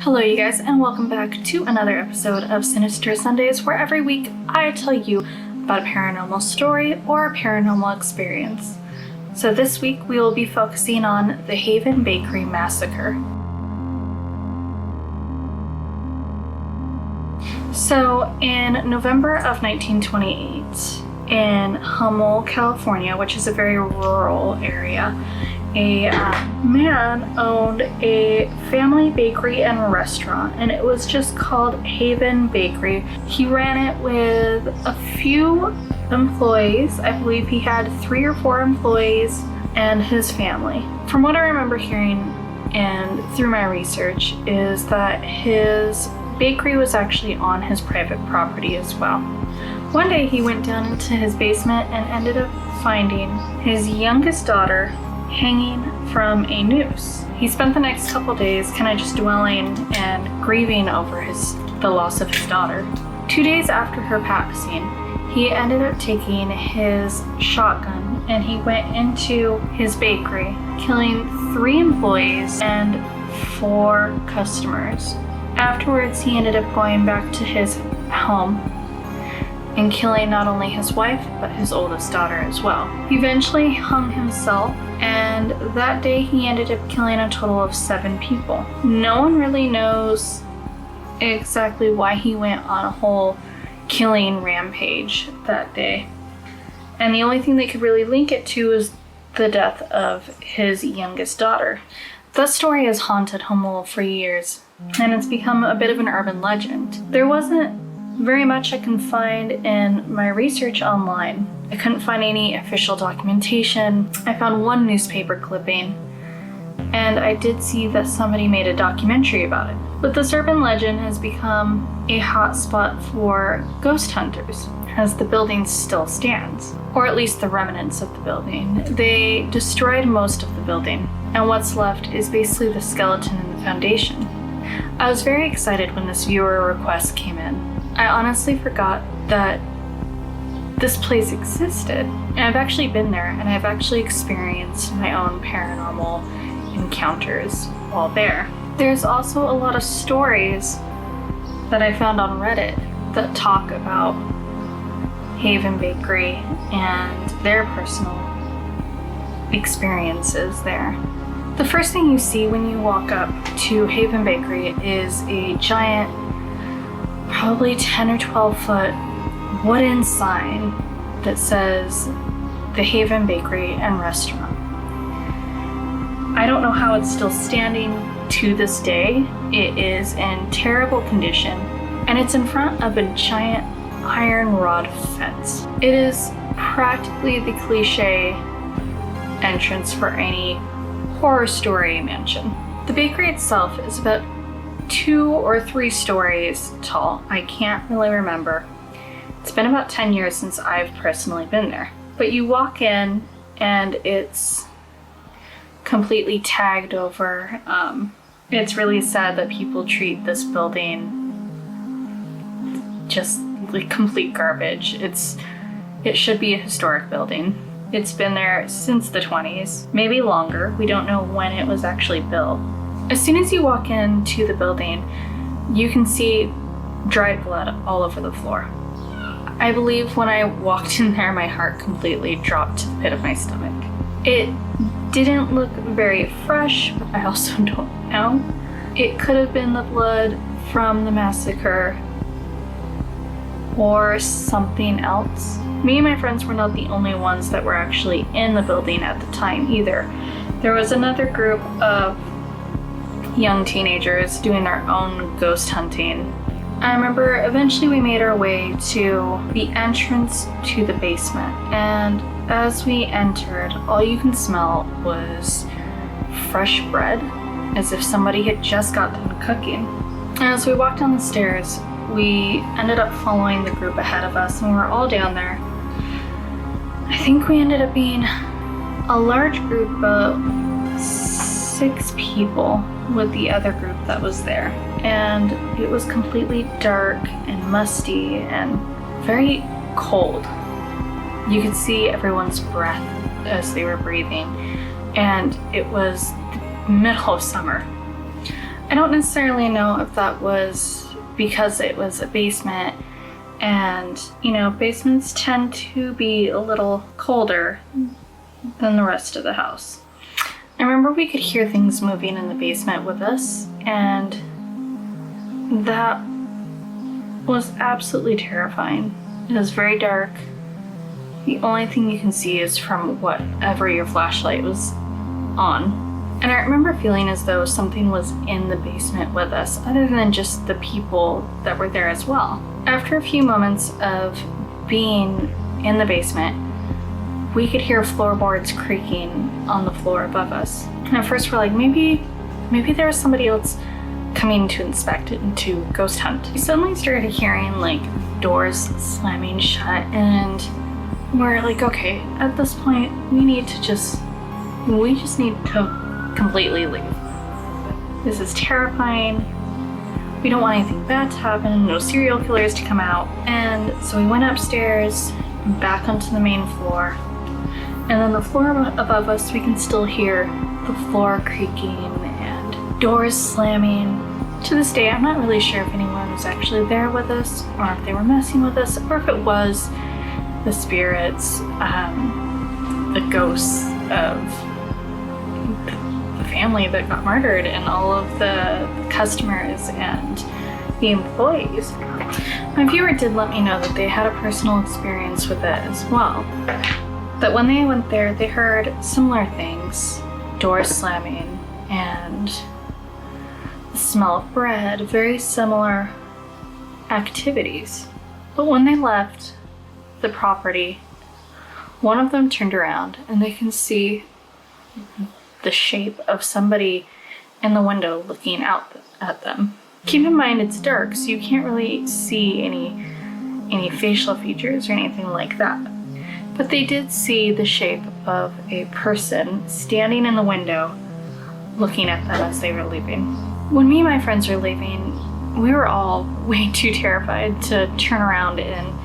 Hello you guys, and welcome back to another episode of Sinister Sundays, where every week I tell you about a paranormal story or a paranormal experience. So this week we will be focusing on the Haven Bakery Massacre. So in November of 1928, in Jamul, California, which is a very rural area, a man owned a family bakery and restaurant, and it was just called Haven Bakery. He ran it with a few employees. I believe he had 3 or 4 employees and his family. From what I remember hearing and through my research is that his bakery was actually on his private property as well. One day he went down into his basement and ended up finding his youngest daughter hanging from a noose. He spent the next couple days kind of just dwelling and grieving over the loss of his daughter. 2 days after her passing, he ended up taking his shotgun and he went into his bakery, killing 3 employees and 4 customers. Afterwards, he ended up going back to his home and killing not only his wife, but his oldest daughter as well. He eventually hung himself, and that day he ended up killing a total of 7 people. No one really knows exactly why he went on a whole killing rampage that day. And the only thing they could really link it to is the death of his youngest daughter. The story has haunted Jamul for years, and it's become a bit of an urban legend. There wasn't very much I can find in my research online. I couldn't find any official documentation. I found one newspaper clipping, and I did see that somebody made a documentary about it. But this urban legend has become a hotspot for ghost hunters, as the building still stands, or at least the remnants of the building. They destroyed most of the building, and what's left is basically the skeleton and the foundation. I was very excited when this viewer request came in. I honestly forgot that this place existed, and I've actually been there, and I've actually experienced my own paranormal encounters while there. There's also a lot of stories that I found on Reddit that talk about Haven Bakery and their personal experiences there. The first thing you see when you walk up to Haven Bakery is a giant, probably 10 or 12 foot wooden sign that says the Haven Bakery and Restaurant. I don't know how it's still standing to this day. It is in terrible condition, and it's in front of a giant iron rod fence. It is practically the cliche entrance for any horror story mansion. The bakery itself is about 2 or 3 stories tall. I can't really remember. It's been about 10 years since I've personally been there. But you walk in and it's completely tagged over. It's really sad that people treat this building just like complete garbage. It should be a historic building. It's been there since the 20s, maybe longer. We don't know when it was actually built. As soon as you walk into the building, you can see dried blood all over the floor. I believe when I walked in there, my heart completely dropped to the pit of my stomach. It didn't look very fresh, but I also don't know. It could have been the blood from the massacre or something else. Me and my friends were not the only ones that were actually in the building at the time either. There was another group of young teenagers doing their own ghost hunting. I remember eventually we made our way to the entrance to the basement, and as we entered, all you can smell was fresh bread, as if somebody had just got done cooking. And as we walked down the stairs, we ended up following the group ahead of us, and we were all down there. I think we ended up being a large group of 6 people with the other group that was there, and it was completely dark and musty and very cold. You could see everyone's breath as they were breathing, and it was the middle of summer. I don't necessarily know if that was because it was a basement, and you know, basements tend to be a little colder than the rest of the house. I remember we could hear things moving in the basement with us, and that was absolutely terrifying. It was very dark. The only thing you can see is from whatever your flashlight was on. And I remember feeling as though something was in the basement with us, other than just the people that were there as well. After a few moments of being in the basement, we could hear floorboards creaking on the floor above us. And at first we're like, maybe there was somebody else coming to inspect it and to ghost hunt. We suddenly started hearing like doors slamming shut, and we're like, okay, at this point we just need to completely leave. This is terrifying. We don't want anything bad to happen, no serial killers to come out. And so we went upstairs, back onto the main floor. And then the floor above us, we can still hear the floor creaking and doors slamming. To this day, I'm not really sure if anyone was actually there with us, or if they were messing with us, or if it was the spirits, the ghosts of the family that got murdered and all of the customers and the employees. My viewer did let me know that they had a personal experience with it as well. That when they went there, they heard similar things, doors slamming and the smell of bread, very similar activities. But when they left the property, one of them turned around and they can see the shape of somebody in the window looking out at them. Keep in mind it's dark, so you can't really see any facial features or anything like that. But they did see the shape of a person standing in the window looking at them as they were leaving. When me and my friends were leaving, we were all way too terrified to turn around and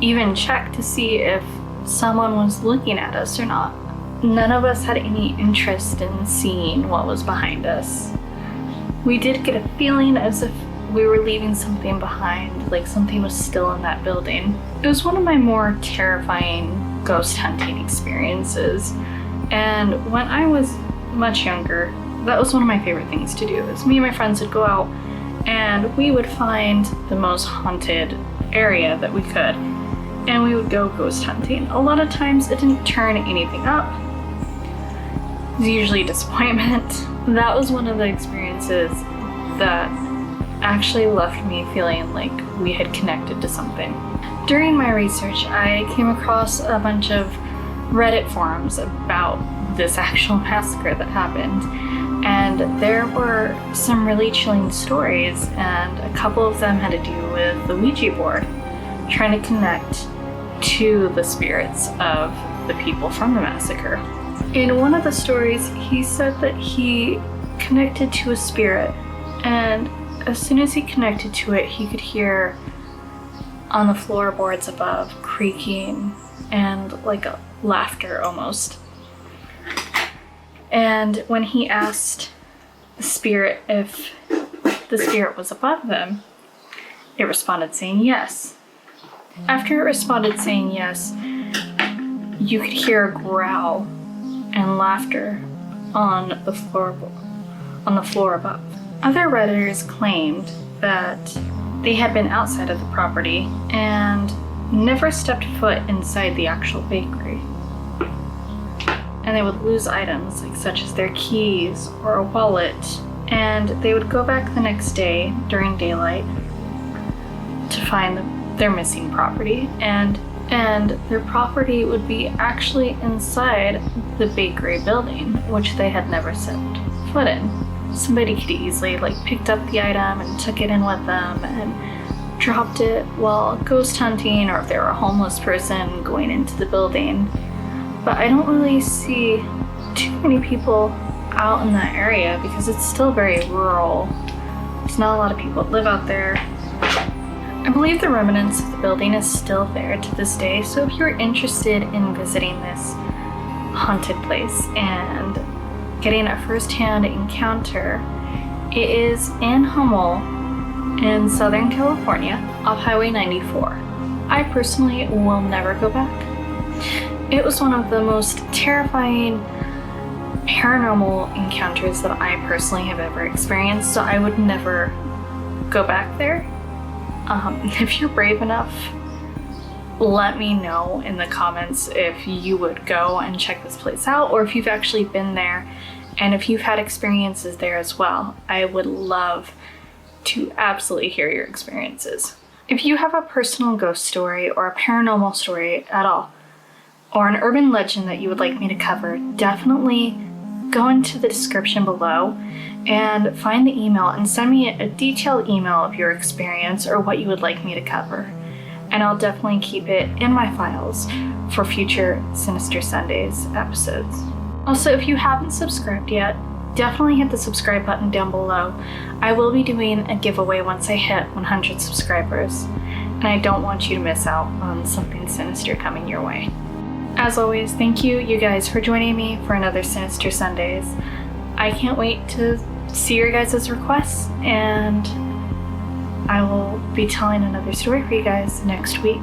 even check to see if someone was looking at us or not. None of us had any interest in seeing what was behind us. We did get a feeling as if we were leaving something behind, like something was still in that building. It was one of my more terrifying ghost hunting experiences, and when I was much younger, that was one of my favorite things to do. Is me and my friends would go out and we would find the most haunted area that we could, and we would go ghost hunting. A lot of times it didn't turn anything up. It was usually a disappointment. That was one of the experiences that actually left me feeling like we had connected to something. During my research, I came across a bunch of Reddit forums about this actual massacre that happened, and there were some really chilling stories, and a couple of them had to do with the Ouija board, trying to connect to the spirits of the people from the massacre. In one of the stories, he said that he connected to a spirit, and as soon as he connected to it, he could hear on the floorboards above creaking and like a laughter almost. And when he asked the spirit if the spirit was above them, it responded saying yes. After it responded saying yes, you could hear a growl and laughter on the floor above. Other Redditors claimed that they had been outside of the property and never stepped foot inside the actual bakery. And they would lose items such as their keys or a wallet, and they would go back the next day during daylight to find their missing property, and their property would be actually inside the bakery building, which they had never set foot in. Somebody could easily picked up the item and took it in with them and dropped it while ghost hunting, or if they were a homeless person going into the building. But I don't really see too many people out in that area because it's still very rural. There's not a lot of people that live out there. I believe the remnants of the building is still there to this day, so if you're interested in visiting this haunted place and getting a first-hand encounter It is in Jamul in Southern California off Highway 94. I personally will never go back. It was one of the most terrifying paranormal encounters that I personally have ever experienced, so I would never go back there. If you're brave enough, let me know in the comments if you would go and check this place out, or if you've actually been there and if you've had experiences there as well. I would love to absolutely hear your experiences. If you have a personal ghost story or a paranormal story at all, or an urban legend that you would like me to cover, definitely go into the description below and find the email and send me a detailed email of your experience or what you would like me to cover. And I'll definitely keep it in my files for future Sinister Sundays episodes. Also, if you haven't subscribed yet, definitely hit the subscribe button down below. I will be doing a giveaway once I hit 100 subscribers, and I don't want you to miss out on something sinister coming your way. As always, thank you guys for joining me for another Sinister Sundays. I can't wait to see your guys' requests, and I will be telling another story for you guys next week.